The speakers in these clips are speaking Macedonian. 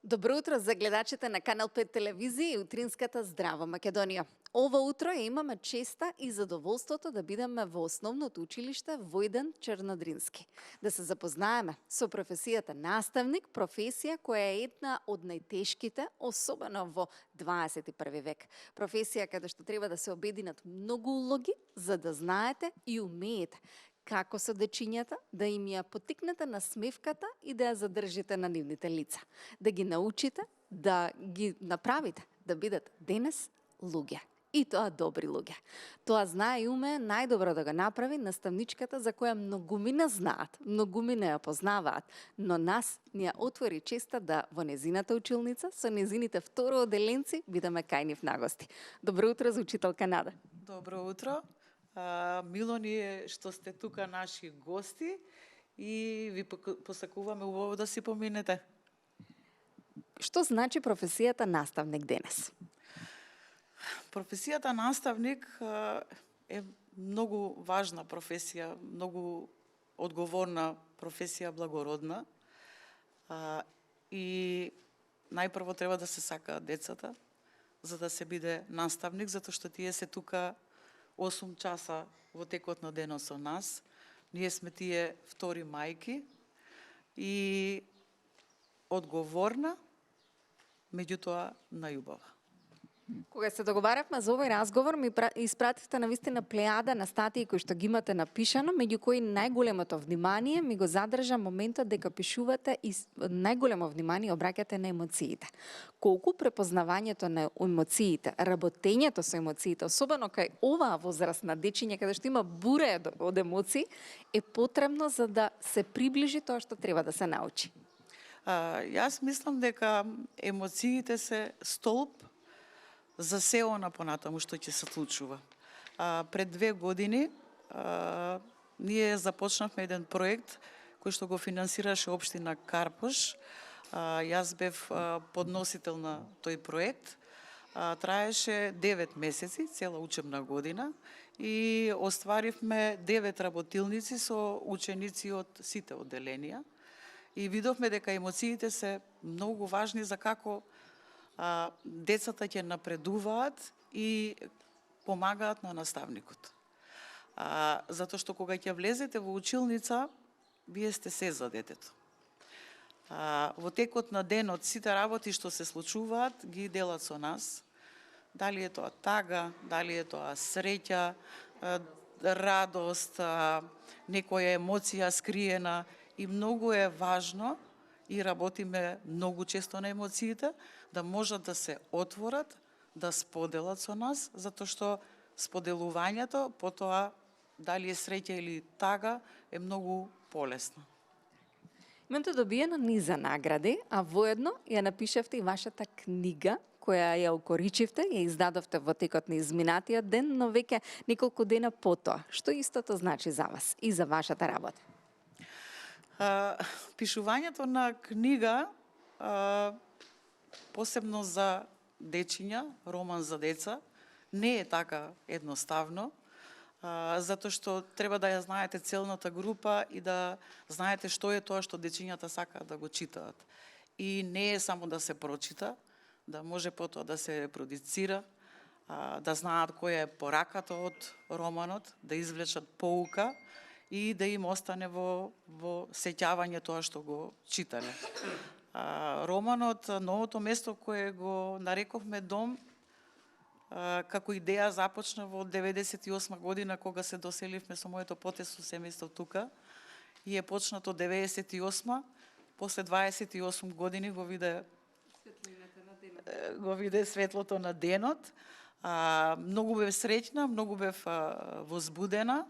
Добро утро за гледачите на Канал 5 телевизија и утринската Здраво Македонија. Ова утро имаме честа и задоволството да бидеме во основното училиште Војден Чернодрински. Да се запознаеме со професијата наставник, професија која е една од најтешките, особено во 21 век. Професија каде што треба да се обединат многу улоги за да знаете и умеете како со дечињата да им ја потикнете на смевката и да ја задржите на нивните лица. Да ги научите, да ги направите да бидат денес луѓе. И тоа добри луѓе. Тоа знае и умее најдобро да го направи наставничката за која многумина знаат, многумина ја познаваат, но нас ни ја отвори честа да во незината училница со незините второоделенци бидеме кај нив на гости. Добро утро за учителка Нада. Добро утро. Мило ни е што сте тука наши гости и ви посакуваме убаво да си поминете. Што значи професијата наставник денес? Професијата наставник е многу важна професија, многу одговорна професија, благородна. И најпрво треба да се сакаат децата за да се биде наставник, затоа што тие се тука 8 часа во текот на денот со нас. Ние сме тие втори мајки и одговорна, меѓутоа најубава. Кога се договаравме за овој разговор, ми испративте навистина плејада на статии кои што ги имате напишано, меѓу кои најголемото внимание ми го задржа моментот дека пишувате и најголемо внимание обраќате на емоциите. Колку препознавањето на емоциите, работењето со емоциите, особено кај оваа возраст на дечиња каде што има буре од емоции, е потребно за да се приближи тоа што треба да се научи. Јас мислам дека емоциите се столб за се она понатаму што ќе се случува. Пред 2 години ние започнавме еден проект кој што го финансираше општина Карпош. Јас бев подносител на тој проект. Траеше 9 месеци, цела учебна година и остваривме 9 работилници со ученици од сите одделенија. И видовме дека емоциите се многу важни за како децата ќе напредуваат и помагаат на наставникот. Затоа што кога ќе влезете во училница, вие сте се за детето. Во текот на денот сите работи што се случуваат ги делат со нас. Дали е тоа тага, дали е тоа среќа, радост, некоја емоција скриена, и многу е важно и работиме многу често на емоциите, да можат да се отворат, да споделат со нас, затоа што споделувањето, потоа дали е среќа или тага, е многу полесно. Имате добиена низа награди, а воедно ја напишавте и вашата книга, која ја укоричивте, ја издадовте во текот на изминатиот ден, но веќе неколку дена потоа. Што истото значи за вас и за вашата работа? Пишувањето на книга, посебно за дечиња, роман за деца, не е така едноставно, затоа што треба да ја знаете целната група и да знаете што е тоа што дечињата сакаат да го читаат. И не е само да се прочита, да може потоа да се репродуцира, да знаат која е пораката од романот, да извлечат поука и да им остане во сеќавање тоа што го читале. Романот, новото место кое го нарековме Дом, како идеја започна во 98 година кога се доселивме со моето потесно семејство тука и е почнато 98, после 28 години го виде светлото на денот. Многу бев среќна, многу бев возбудена.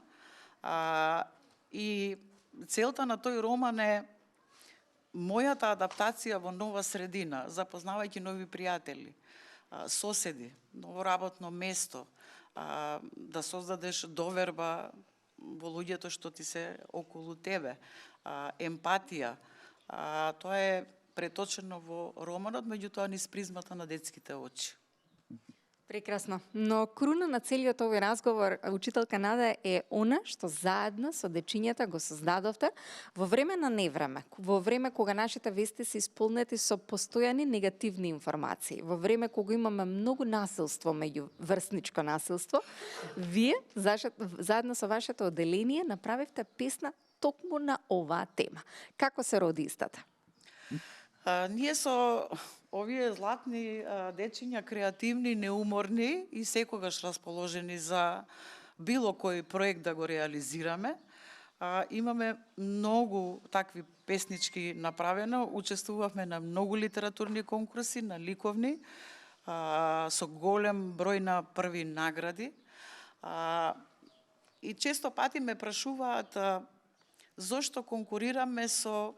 И целта на тој роман е мојата адаптација во нова средина, запознавајќи нови пријатели, соседи, ново работно место, да создадеш доверба во луѓето што ти се околу тебе, емпатија. Тоа е преточено во романот, меѓутоа низ призмата на детските очи. Прекрасно. Но круна на целиот овој разговор, учителка Нада, е она што заедно со дечињата го создадовте во време на невреме, во време кога нашите вести се исполнети со постојани негативни информации, во време кога имаме многу насилство, меѓу врсничко насилство, вие заедно со вашето одделение направивте песна токму на оваа тема. Како се роди истата? Ние со овие златни дечиња, креативни, неуморни и секогаш расположени за било кој проект да го реализираме, имаме многу такви песнички направено, учествувавме на многу литературни конкурси, на ликовни, со голем број на први награди. И често пати ме прашуваат зошто конкурираме со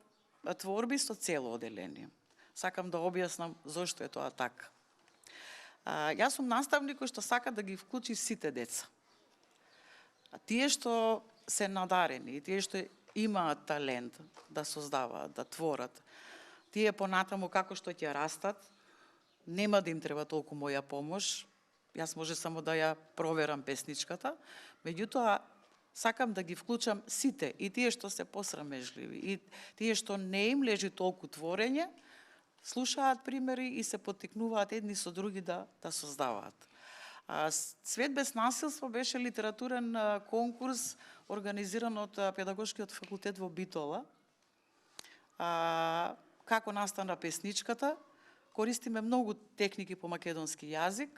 творби со цело одделение. Сакам да објаснам зошто е тоа така. Јас сум наставник кој што сака да ги вклучи сите деца. Тие што се надарени, тие што имаат талент да создаваат, да творат, тие понатаму како што ќе растат, нема да им треба толку моја помош. Јас може само да ја проверам песничката, меѓутоа сакам да ги вклучам сите, и тие што се посрамежливи, и тие што не им лежи толку творење, слушаат примери и се поттикнуваат едни со други да создаваат. Свет без насилство беше литературен конкурс организиран од Педагошкиот факултет во Битола. Како настана песничката? Користиме многу техники по македонски јазик.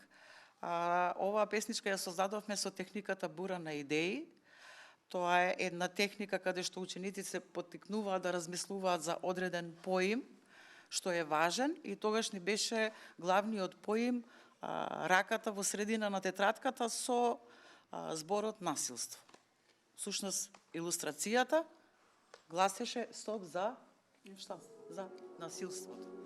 Оваа песничка ја создадовме со техниката бура на идеи. Тоа е една техника каде што учениците се поттикнуваат да размислуваат за одреден поим, што е важен, и тогаш ни беше главниот поим раката во средина на тетратката со зборот насилство. Сушност, илустрацијата гласеше стоп за насилството.